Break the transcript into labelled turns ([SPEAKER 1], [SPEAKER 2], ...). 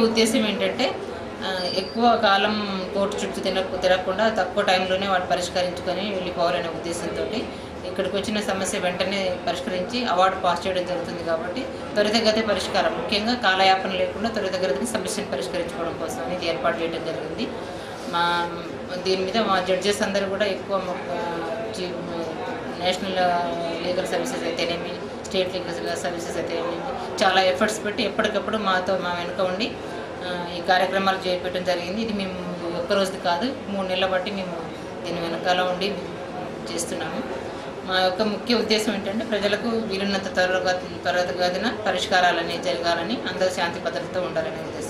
[SPEAKER 1] ఉద్దేశం ఏంటంటే ఎక్కువ కాలం కోర్టు చుట్టూ తిరగకుండా తక్కువ టైంలోనే వాటి పరిష్కరించుకొని వెళ్ళిపోవాలనే ఉద్దేశంతో ఇక్కడికి వచ్చిన సమస్య వెంటనే పరిష్కరించి అవార్డు పాస్ చేయడం జరుగుతుంది. కాబట్టి త్వరితగతి పరిష్కారం, ముఖ్యంగా కాలయాపన లేకుండా త్వరితగతిని సమస్యను పరిష్కరించుకోవడం కోసం ఇది ఏర్పాటు చేయడం జరిగింది. దీని మీద మా జడ్జెస్ అందరూ కూడా ఎక్కువ నేషనల్ లీగల్ సర్వీసెస్ అయితేనేమి, స్టేట్ లీగల్ సర్వీసెస్ అయితేనేమి చాలా ఎఫర్ట్స్ పెట్టి ఎప్పటికప్పుడు మా వెనుక ఉండి ఈ కార్యక్రమాలు చేపట్టడం జరిగింది. ఇది మేము ఒక్కరోజుది కాదు, 3 నెలల బట్టి మేము దీని వెనకాల ఉండి చేస్తున్నాము. మా యొక్క ముఖ్య ఉద్దేశం ఏంటంటే ప్రజలకు వీలున్నంత త్వరగతిన పరిష్కారాలు అనేవి జరగాలని, అందరూ శాంతి భద్రతతో ఉండాలనే ఉద్దేశం.